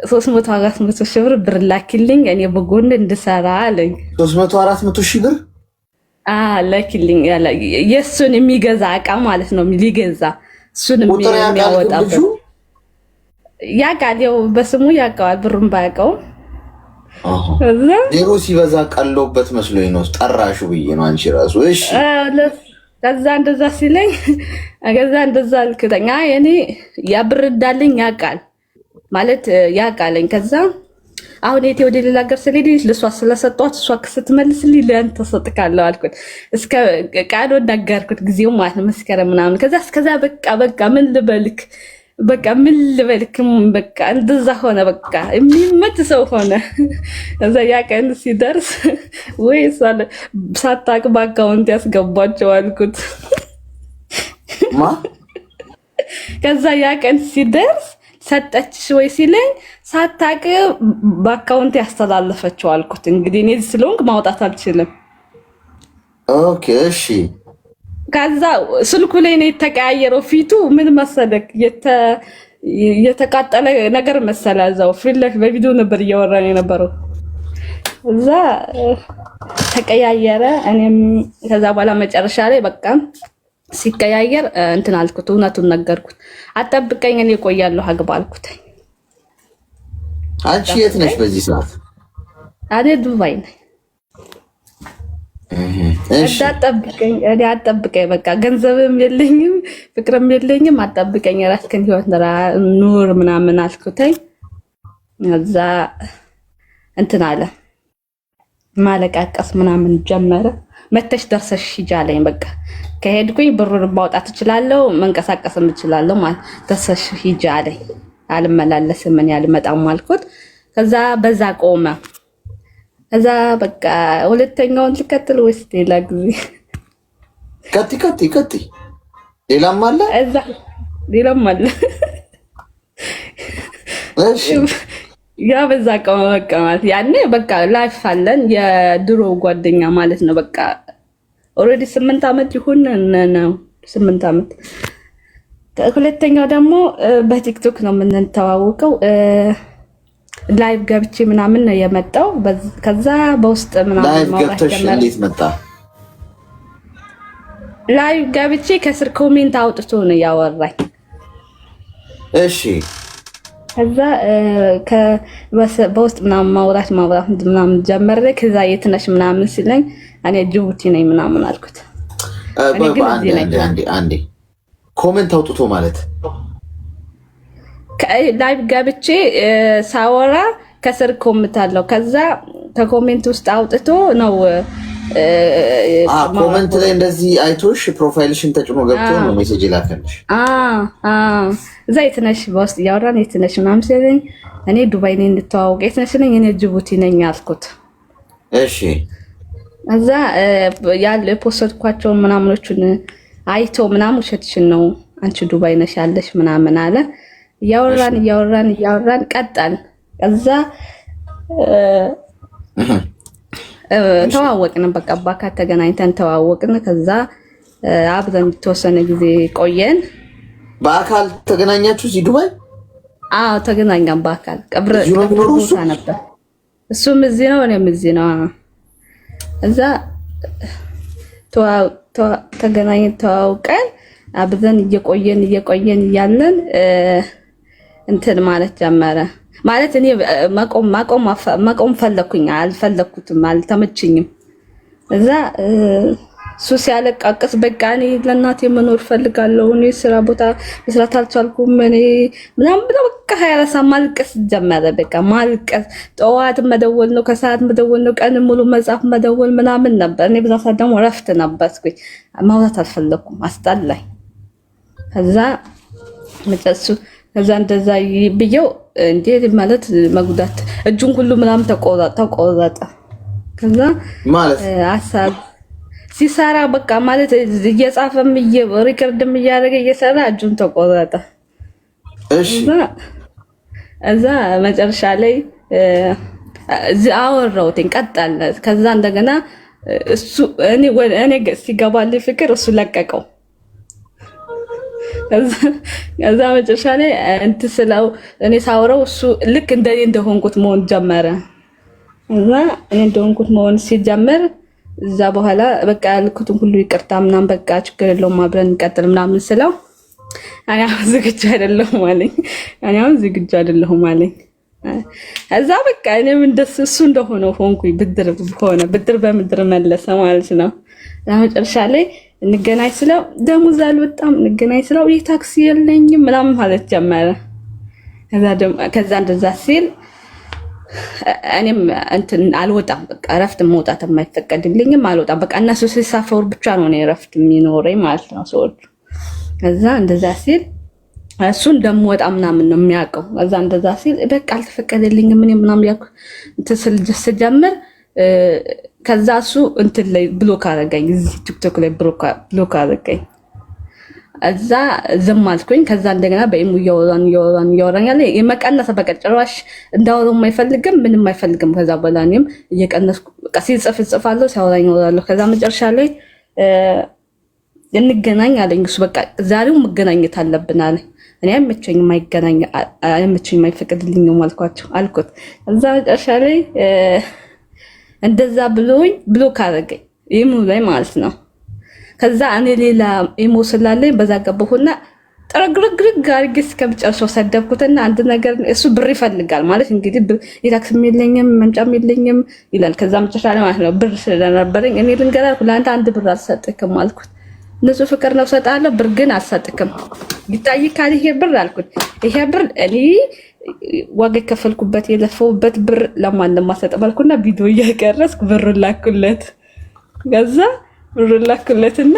300-400 ሺህ ብር ላክልኝ እኔ በጎን እንድሰራ አለኝ። 300-400 ሺህ ብር ላክልኝ ያለ የሱን የሚገዛ እቃ ማለት ነው ሊገዛ እሱን የሚያወጣበት ያውቃል። ያው በስሙ ያውቀዋል፣ ብሩን ባያውቀውም ዜሮ ሲበዛ ቀሎበት መስሎኝ ነው ጠራሹ ብዬ ነው አንቺ ራሱ። እሺ ከዛ እንደዛ ሲለኝ ከዛ እንደዛ አልክተኛ እኔ ያብር እንዳለኝ ያውቃል ማለት ያውቃለኝ። ከዛ አሁን የቴ ወደ ሌላ ሀገር ስለሄድሽ ለሷ ስለሰጧት እሷ ስትመልስልኝ ለአንተ ሰጥካለሁ አልኩት። እስከ ቃል ወዳጋርኩት ጊዜው ማለት ነው መስከረም ምናምን። ከዛ በቃ ምን ልበልክ በቃ እንደዛ ሆነ። በቃ የሚመት ሰው ሆነ። እዛ ያ ቀን ሲደርስ ወይ ሳታውቅ በአካውንት ያስገባቸው አልኩት። ከዛ ያ ቀን ሲደርስ ሰጠችሽ ወይ ሲለኝ ሳታውቅ በአካውንት ያስተላለፈችው አልኩት። እንግዲህ እኔ ስለሆንክ ማውጣት አልችልም። ኦኬ እሺ። ከዛ ስልኩ ላይ ነው የተቀያየረው ፊቱ። ምን መሰለክ የተቃጠለ ነገር መሰለ። እዛው ፊት ለፊት በቪዲዮ ነበር እያወራን የነበረው። እዛ ተቀያየረ። እኔም ከዛ በኋላ መጨረሻ ላይ በቃ ሲቀያየር እንትን አልኩት፣ እውነቱን ነገርኩት። አጠብቀኝ እኔ እቆያለሁ አግባ አልኩት። አንቺ የት ነሽ በዚህ ሰዓት? እኔ ዱባይ ነኝ። እንዳጠብቀኝ እኔ አጠብቀኝ በቃ ገንዘብም የለኝም ፍቅርም የለኝም አጠብቀኝ ራስህን ህይወት ኑር ምናምን አልኩተኝ። እዛ እንትን አለ ማለቃቀስ ምናምን ጀመረ። መተሽ ደርሰሽ ሂጂ አለኝ። በቃ ከሄድኩኝ ብሩን ማውጣት እችላለሁ መንቀሳቀስም እችላለሁ ማለት ደርሰሽ ሂጂ አለኝ። አልመላለስም ምን ያልመጣም አልኩት። ከዛ በዛ ቆመ። እዛ በቃ ሁለተኛውን ልቀጥል ወይስ ሌላ ጊዜ? ቀጥ ሌላም አለ እዛ ሌላም አለ። እሺ ያ በዛ ቆመ። በቃ ማለት ያኔ በቃ ላይፍ አለን የድሮ ጓደኛ ማለት ነው። በቃ ኦልሬዲ 8 ዓመት ይሁን ነው 8 ዓመት። ሁለተኛው ደግሞ በቲክቶክ ነው የምንተዋወቀው። ላይቭ ገብቼ ምናምን ነው የመጣው። ከዛ በውስጥ ምናምን ማውራት ጀመረ። እንዴት መጣ? ላይቭ ገብቼ ከስር ኮሜንት አውጥቶ ነው ያወራኝ። እሺ ከዛ በውስጥ ምናምን ማውራት ምናምን ጀመረ። ከዛ የት ነሽ ምናምን ሲለኝ እኔ ጅቡቲ ነኝ ምናምን አልኩት። አንዴ ኮሜንት አውጥቶ ማለት ላይቭ ገብቼ ሳወራ ከስር ኮሜንት አለው። ከዛ ከኮሜንት ውስጥ አውጥቶ ነው ኮሜንት ላይ እንደዚህ አይቶሽ ፕሮፋይልሽን ተጭኖ ገብቶ ነው ሜሴጅ ላከልሽ። እዛ የት ነሽ በውስጥ እያወራን የት ነሽ ምናምን ሲለኝ እኔ ዱባይ ነኝ እንድተዋወቅ። የት ነሽ ነኝ እኔ ጅቡቲ ነኝ አልኩት። እሺ እዛ ያለ የፖስተድኳቸውን ምናምኖቹን አይቶ ምናምን ውሸትሽን ነው አንቺ ዱባይ ነሽ ያለሽ ምናምን አለ። እያወራን ቀጣን። ከዛ ተዋወቅን። በቃ በአካል ተገናኝተን ተዋወቅን። ከዛ አብረን የተወሰነ ጊዜ ቆየን። በአካል ተገናኛችሁ እዚህ ዱባይ? አዎ ተገናኛን በአካል ቀብረ ቦታ ነበር። እሱም እዚህ ነው እኔም እዚህ ነው። እዛ ተዋውቀን አብረን እየቆየን እያለን እንትን ማለት ጀመረ። ማለት እኔ መቆም ፈለኩኝ፣ አልፈለኩትም፣ አልተመችኝም። እዛ እሱ ሲያለቃቅስ በቃ እኔ ለእናቴ መኖር ፈልጋለሁ፣ እኔ ስራ ቦታ መስራት አልቻልኩም፣ እኔ ምናምን ብለው በቃ 24 ማልቀስ ጀመረ። በቃ ማልቀስ፣ ጠዋት መደወል ነው፣ ከሰዓት መደወል ነው፣ ቀን ሙሉ መጻፍ መደወል ምናምን ነበር። እኔ በዛ ሰዓት ደግሞ እረፍት ነበርኩኝ፣ ማውራት አልፈለኩም፣ አስጠላኝ። ከዛ መጨሱ ከዛ እንደዛ ብየው እንዴ ማለት መጉዳት እጁን ሁሉ ምናምን ተቆረጠ። ከዛ ማለት አሳብ ሲሰራ በቃ ማለት እየጻፈም ሪከርድም እያደረገ እየሰራ እጁን ተቆረጠ። እሺ እዛ መጨረሻ ላይ አወራሁትኝ ቀጠለ። ከዛ እንደገና እሱ እኔ ሲገባልኝ ፍቅር እሱ ለቀቀው። ከዛ መጨረሻ ላይ እንትን ስለው እኔ ሳወራው እሱ ልክ እንደኔ እንደሆንኩት መሆን ጀመረ። እዛ እኔ እንደሆንኩት መሆን ሲጀምር እዛ በኋላ በቃ ያልኩትን ሁሉ ይቅርታ ምናምን በቃ ችግር የለውም አብረን እንቀጥል ምናምን ስለው እኔ አሁን ዝግጁ አይደለሁም አለኝ። እዛ በቃ እኔም እንደሱ እሱ እንደሆነ ሆንኩኝ። ብድር በምድር መለሰ ማለት ነው። መጨረሻ ላይ እንገናኝ ስለው ደሞዝ አልወጣም፣ እንገናኝ ስለው የታክሲ የለኝም ምናምን ማለት ጀመረ። ከዛ እንደዛ ሲል እኔም እንትን አልወጣም፣ በቃ እረፍት መውጣት የማይፈቀድልኝም አልወጣም። በቃ እነሱ ሲሳፈሩ ብቻ ነው እኔ እረፍት የሚኖረኝ ማለት ነው ሰዎች። ከዛ እንደዛ ሲል እሱ እንደምወጣ ምናምን ነው የሚያውቀው። ከዛ እንደዛ ሲል በቃ አልተፈቀደልኝም ምን ምናምን ያልኩ እንትን ስጀምር ከዛ እሱ እንትን ላይ ብሎክ አደረገኝ፣ እዚህ ቲክቶክ ላይ ብሎክ አደረገኝ። እዛ ዝም አልኩኝ። ከዛ እንደገና በኢሙ እያወራን ያለ የመቀነሰ በቃ ጭራሽ እንዳወራው አይፈልግም፣ ምንም አይፈልግም። ከዛ በኋላ እኔም እየቀነስኩ በቃ ሲጽፋለሁ፣ ሲያወራኝ እወራለሁ። ከዛ መጨረሻ ላይ እንገናኝ አለኝ እሱ። በቃ ዛሬው መገናኘት አለብን አለኝ። እኔ አይመቸኝም አይፈቅድልኝም አልኩት። ከዛ መጨረሻ ላይ እንደዛ ብሎኝ ብሎክ አደረገኝ ኢሙ ላይ ማለት ነው። ከዛ እኔ ሌላ ኢሞ ስላለኝ በዛ ገባሁና ጥርግርግርግ አድርጌ እስከምጨርሰው ሰደብኩትና አንድ ነገር እሱ ብር ይፈልጋል ማለት እንግዲህ የታክስም የለኝም መምጫም የለኝም ይላል። ከዛ መጨረሻ ላይ ማለት ነው ብር ስለነበረኝ እኔ ልንገርህ ለአንተ አንድ ብር አልሰጥክም አልኩት። ንጹህ ፍቅር ነው ሰጣለሁ፣ ብር ግን አልሰጥክም። ይታይካል ይሄ ብር አልኩት። ይሄ ብር እኔ ዋጋ የከፈልኩበት የለፈውበት ብር ለማንም አልሰጥም አልኩና ቪዲዮ እያቀረስኩ ብር ላኩለት። ከዛ ብር ላኩለትና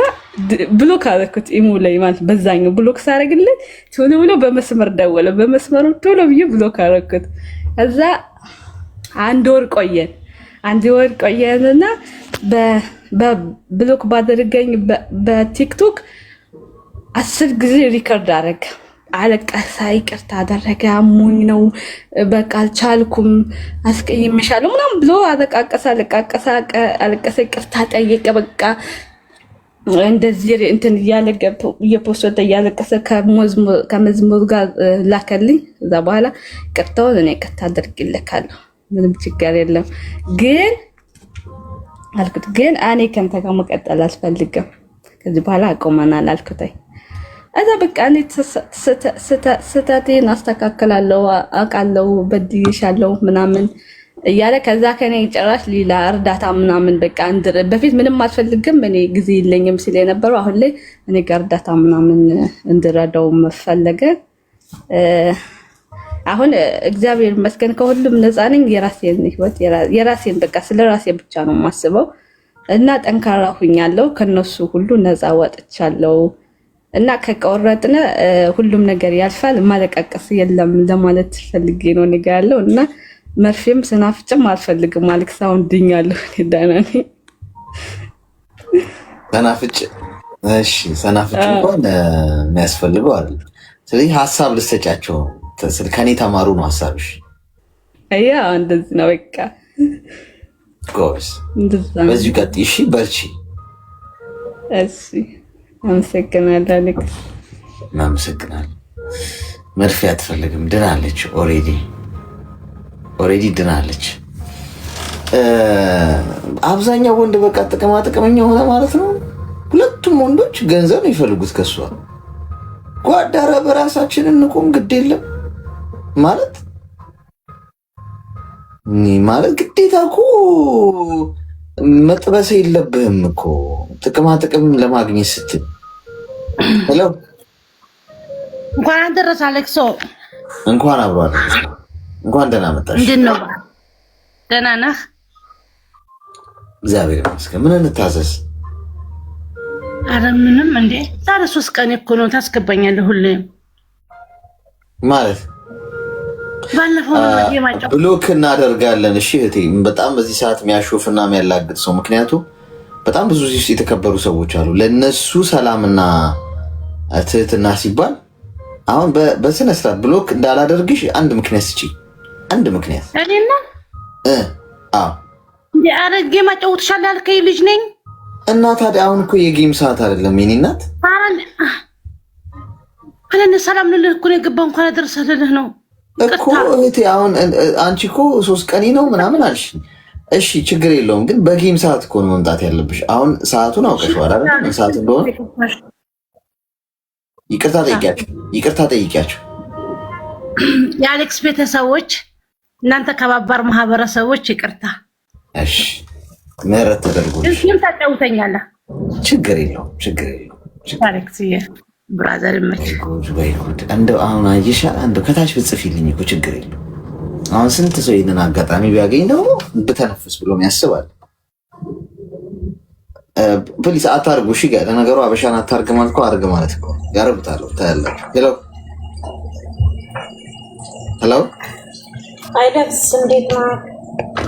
ብሎክ አደረኩት ኢሞ ላይ ማለት በዛኛው ብሎክ ሳረግለት ቶሎ ብሎ በመስመር ደወለ። በመስመሩ ቶሎ ብዬ ብሎክ አደረኩት። ከዛ አንድ ወር ቆየንና በብሎክ ባደረገኝ በቲክቶክ 10 ጊዜ ሪከርድ አደረገ። አለቀሰ፣ ይቅርታ አደረገ። አሞኝ ነው በቃ አልቻልኩም፣ አስቀይሜሻለሁ ምናምን ብሎ አለቀሰ፣ ይቅርታ ጠየቀ። በቃ እንደዚህ እንትን እያለ እየፖስተ እያለቀሰ ከመዝሙር ጋር ላከልኝ። እዛ በኋላ ይቅርታውን እኔ ይቅርታ አደርግልካለሁ ምንም ችግር የለም ግን አልኩት። ግን እኔ ከንተ ጋር መቀጠል አልፈልግም፣ ከዚህ በኋላ አቆመናል አልኩት። እዛ በቃ እኔ ስህተቴን አስተካክላለሁ አውቃለሁ በድዬሻለሁ ምናምን እያለ ከዛ ከኔ ጭራሽ ሌላ እርዳታ ምናምን በቃ በፊት ምንም አልፈልግም እኔ ጊዜ የለኝም ሲል የነበረው አሁን ላይ እኔ ጋር እርዳታ ምናምን እንድረዳው መፈለገ። አሁን እግዚአብሔር ይመስገን ከሁሉም ነፃ ነኝ። የራሴን ህይወት የራሴን በቃ ስለራሴ ብቻ ነው የማስበው እና ጠንካራ ሁኛለሁ። ከነሱ ሁሉ ነፃ ወጥቻለሁ እና ከቆረጥነ ሁሉም ነገር ያልፋል፣ ማለቃቀስ የለም ለማለት ፈልጌ ነው ነገ ያለው እና መርፌም ስናፍጭም አልፈልግም። አልክሳውን ድኛለሁ ደህና ነኝ። ሰናፍጭ እሺ፣ ሰናፍጭ እንኳን የሚያስፈልገው አይደል። ስለዚህ ሀሳብ ልትሰጫቸው ከኔ ተማሩ ነው ሀሳብሽ። አያ እንደዚህ ነው በቃ ጎስ በዚህ ቀጥይ። እሺ በርቺ። እሺ አመሰግናለሁ አሌክስ። እናመሰግናለን። መርፌ አትፈልግም፣ ድናለች። ኦሬዲ ድናለች። አብዛኛው ወንድ በቃ ጥቅመኛ ሆነ ማለት ነው። ሁለቱም ወንዶች ገንዘብ ነው የሚፈልጉት ከሷ። ጓዳረ በራሳችን እንቁም ግድ የለም ማለት ግዴታ እኮ መጥበስ የለብህም እኮ ጥቅም ለማግኘት ስትል። ሄሎ እንኳን አደረሰ አሌክሶ። እንኳን አብሮ አደረሰ። እንኳን ደህና መጣሽ። እንዴት ነው? ደህና ነህ? እግዚአብሔር ይመስገን። ምን እንታዘዝ? አረ ምንም። እንዴ ዛሬ 3 ቀን እኮ ነው። ታስገባኛለህ ሁሌም ማለት ባለፈው የማጫው ብሎክ እናደርጋለን። እሺ እህቴ፣ በጣም በዚህ ሰዓት የሚያሾፍና የሚያላግጥ ሰው፣ ምክንያቱም በጣም ብዙ እዚህ የተከበሩ ሰዎች አሉ። ለነሱ ሰላምና ትህትና ሲባል አሁን በስነ ስርዓት ብሎክ እንዳላደርግሽ አንድ ምክንያት ስጪ። አንድ ምክንያት እኔና አረጌ ማጫወትሻለሁ ያልከኝ ልጅ ነኝ እና ታዲያ አሁን እኮ የጌም ሰዓት አይደለም የኔ እናት። አለነ ሰላም ልልህ እኮ ነው የገባው። እንኳን አደረሰልህ ነው እኮ እህቴ። አሁን አንቺ እኮ 3 ቀን ነው ምናምን አልሽ። እሺ ችግር የለውም ግን በጌም ሰዓት እኮ ነው መምጣት ያለብሽ። አሁን ሰዓቱን አውቀሽዋል አይደል? ሰዓት እንደሆነ ይቅርታ ጠይቂያቸው። የአሌክስ ቤተሰቦች፣ እናንተ ከባባር ማህበረሰቦች ይቅርታ። እሺ ምህረት ተደርጎልሽ እሺም ታጫውተኛለህ። ችግር የለውም። አሌክስዬ ብራዘር ይመች። እንደው አሁን አየሻ እንደው ከታች ብጽፊልኝ እኮ ችግር የለውም። አሁን ስንት ሰው ይሄንን አጋጣሚ ቢያገኝ ደግሞ ብተነፍስ ብሎ ያስባል። ፕሊስ አታርጉ። እሺ ጋር ለነገሩ አበሻን አታርግ ማለት እኮ አርግ ማለት እኮ ያረጉታል። ታያላችሁ። ሄሎ አይደክስ፣ እንዴት ነው?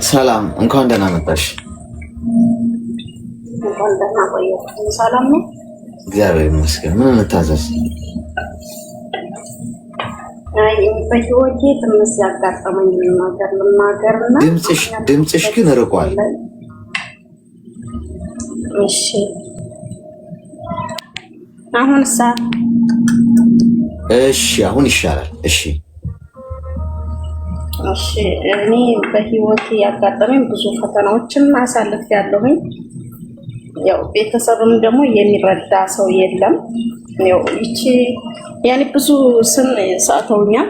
ሰላም፣ እንኳን ደህና መጣሽ። እንኳን ደህና ቆየሽ። ሰላም ነው? እግዚአብሔር ይመስገን። ምን እንታዘዝ? በህይወቴ ትንሽ ያጋጠመኝ ነገር ልናገርና ድምፅሽ ግን ርቋል። እሺ አሁንሳ? እሺ አሁን ይሻላል። እሺ እኔ በህይወቴ ያጋጠመኝ ብዙ ፈተናዎችን አሳልፌያለሁኝ። ያው ቤተሰብም ደግሞ የሚረዳ ሰው የለም። ያው ይቺ ያኔ ብዙ ስም ሰጥተውኛል።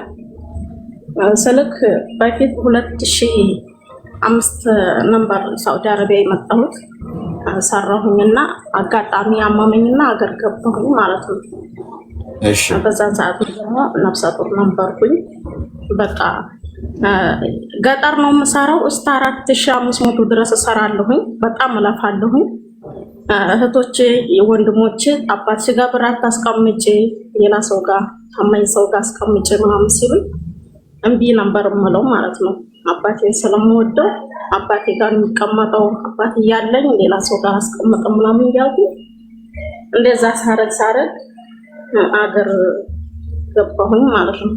ስልክ በፊት 2005 ነበር ሳውዲ አረቢያ የመጣሁት ሰራሁኝና አጋጣሚ አማመኝና አገር ገባሁኝ ማለት ነው። እሺ በዛን ሰዓት ደግሞ ነፍሰ ጡር ነበርኩኝ። በቃ ገጠር ነው የምሰራው እስከ 4500 ድረስ እሰራለሁኝ። በጣም እለፋለሁኝ። እህቶቼ ወንድሞቼ አባትሽ ጋር ብር አታስቀምጪ ሌላ ሰው ጋር ታማኝ ሰው ጋር አስቀምጪ ምናምን ሲሉኝ እምቢ ነበር የምለው ማለት ነው። አባቴን ስለምወደው አባቴ ጋር የሚቀመጠው አባቴ እያለኝ ሌላ ሰው ጋር አስቀምጠው ምናምን እያልኩ እንደዛ ሳረግ አገር ገባሁኝ ማለት ነው።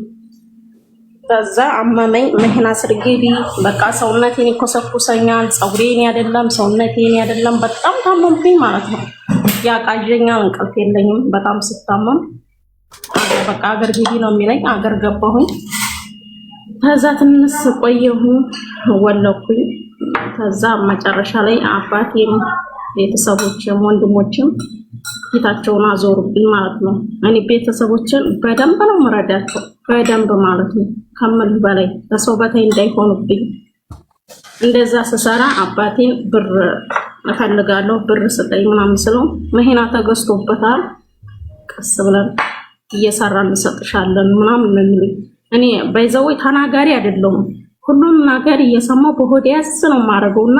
ከዛ አመመኝ። መኪና ስር ግቢ በቃ ሰውነቴን ይኮሰኩሰኛል። ፀጉሬን አይደለም ሰውነቴን አይደለም በጣም ታመምኩኝ ማለት ነው። ያቃዠኛል። እንቅልፍ የለኝም በጣም ስታመም። በቃ አገር ግቢ ነው የሚለኝ። አገር ገባሁኝ። ከዛ ትንሽ ቆየሁኝ ወለድኩኝ። ከዛ መጨረሻ ላይ አባቴም ቤተሰቦችም ወንድሞችም ፊታቸውን አዞሩብኝ ማለት ነው። እኔ ቤተሰቦችን በደንብ ነው የምረዳቸው በደንብ ማለት ነው ከምል በላይ በሰው በታይ እንዳይሆኑብኝ። እንደዛ ስሰራ አባቴን ብር እፈልጋለሁ ብር ስጠኝ ምናምን ስለው መኪና ተገዝቶበታል ቀስ ብለን እየሰራን እንሰጥሻለን ምናምን ነው የሚሉኝ። እኔ ባይዘው ተናጋሪ አይደለሁም። ሁሉም ነገር እየሰማው በሆዴ ያስ ነው የማደርገውና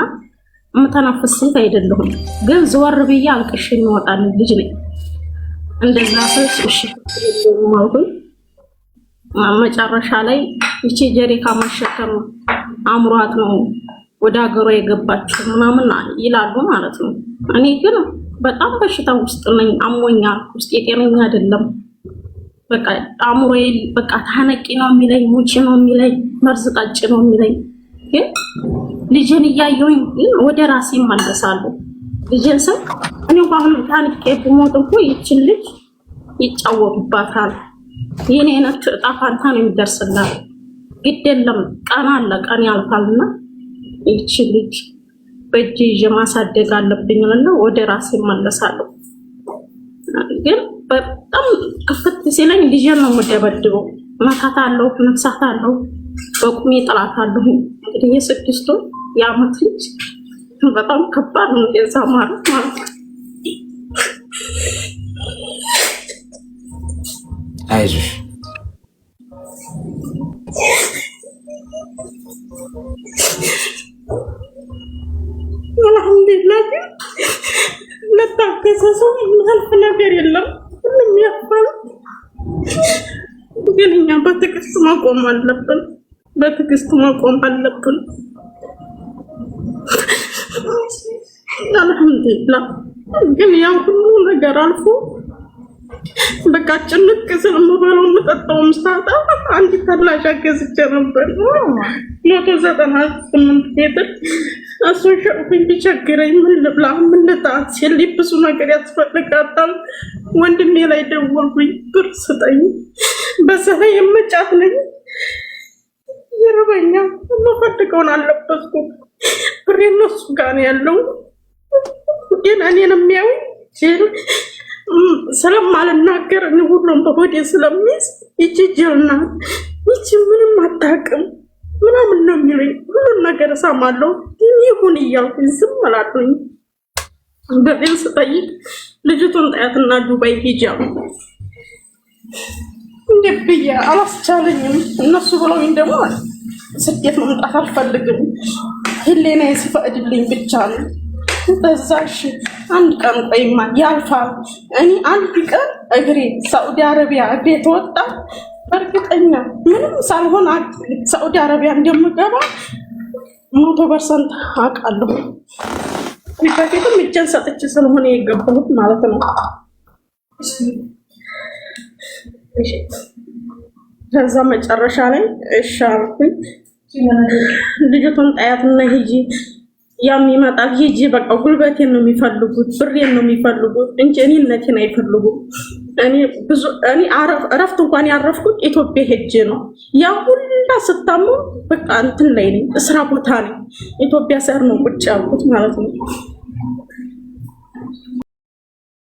የምተነፍስ ሴት አይደለሁም። ግን ዘወር ብዬ አልቅሼ የሚወጣል ልጅ ነኝ። እንደዛ ሰዎች እሺ ማውቁኝ መጨረሻ ላይ እቺ ጀሪካ ማሸከም አምሯት ነው ወደ ሀገሯ የገባችው ምናምን ይላሉ ማለት ነው። እኔ ግን በጣም በሽታ ውስጥ ነኝ። አሞኛል። ውስጥ የጤነኛ አይደለም። በቃ አምሮዬ በቃ ታነቂ ነው የሚለኝ፣ ሙቺ ነው የሚለኝ፣ መርዝ ጠጭ ነው የሚለኝ። ግን ልጅን እያየሁኝ ወደ ራሴ እመለሳለሁ። ልጅን ስም እኔ አሁን ታንቄ ብሞት እኮ ይችን ልጅ ይጫወቱባታል። የኔ አይነት ዕጣ ፋንታ ነው የሚደርስላት። ግድ የለም ቀን አለ ቀን ያልፋልና ይችን ልጅ በእጅ ይዤ ማሳደግ አለብኝና ወደ ራሴ እመለሳለሁ። ግን በጣም ክፍት ሲለኝ ልጅን ነው የምደበድበው። መታት አለው ነፍሳት አለው በቁሜ ጥላት አለሁ። እንግዲህ የስድስቱ የዓመት ልጅ በጣም ከባድ ነው የዛ ማለት ነው። አይዞሽ አልሐምዱሊላህ። ለታገሰ ሰው የሚያልፍ ነገር የለም። ሁሉም ያልፋል። ግን እኛ በትዕግስት ማቆም አለብን። በትዕግስት ማቆም አለብን። አልሐምዱሊላህ። ግን ያ ሁሉ ነገር አልፎ በቃ ጭንቅ ስለምበለው የምጠጣውም ሳጣ አንድ ተላሻ ገዝቼ ነበር 198 ሊትር። እሱን ሸጥኩኝ። ቢቸግረኝ ምን ልብላ ምን ልጣት ሲል ብዙ ነገር ያስፈልጋታል። ወንድሜ ላይ ደወልኩኝ ብር ስጠኝ፣ በዛ ላይ የምጫት ነኝ ይርበኛል፣ የምፈልገውን አልለበስኩም። ብሬ እነሱ ጋር ነው ያለው። ግን እኔን የሚያዩ ስለማልናገር እኔ ሁሉም በሆዴ ስለሚይዝ ይቺ ጅልና ይቺ ምንም አታውቅም ምናምን ነው የሚሉኝ። ሁሉን ነገር እሰማለሁ ግን ይሁን እያልኩኝ ዝም እላለሁኝ። ብሬን ስጠይቅ ልጅቱን ጣያትና ዱባይ ሂጂ አሉ። እንደ ብዬ አላስቻለኝም። እነሱ ብለውኝ ደግሞ ስደት መምጣት አልፈልግም ህሊናዬ ሲፈቅድልኝ ብቻ ነው። በዛሽ አንድ ቀን ቆይማ ያልፋል። እኔ አንድ ቀን እግሬ ሳዑዲ አረቢያ እግሬ ተወጣ በእርግጠኛ ምንም ሳልሆን ሳዑዲ አረቢያ እንደምገባ 100% አውቃለሁ። በፊትም እጄን ሰጥቼ ስለሆነ የገባሁት ማለት ነው። ከዛ መጨረሻ ላይ እሺ አልኩኝ። ልጅቱን ጣያትና ሂጂ የሚመጣ ሂጂ በቃ ጉልበቴን ነው የሚፈልጉት፣ ብሬን ነው የሚፈልጉት እንጂ እኔነቴን አይፈልጉም። እኔ እረፍት እንኳን ያረፍኩት ኢትዮጵያ ሄጄ ነው። ያ ሁላ ስታመም በቃ እንትን ላይ ነኝ፣ ስራ ቦታ ነኝ። ኢትዮጵያ ሰር ነው ቁጭ ያልኩት ማለት ነው።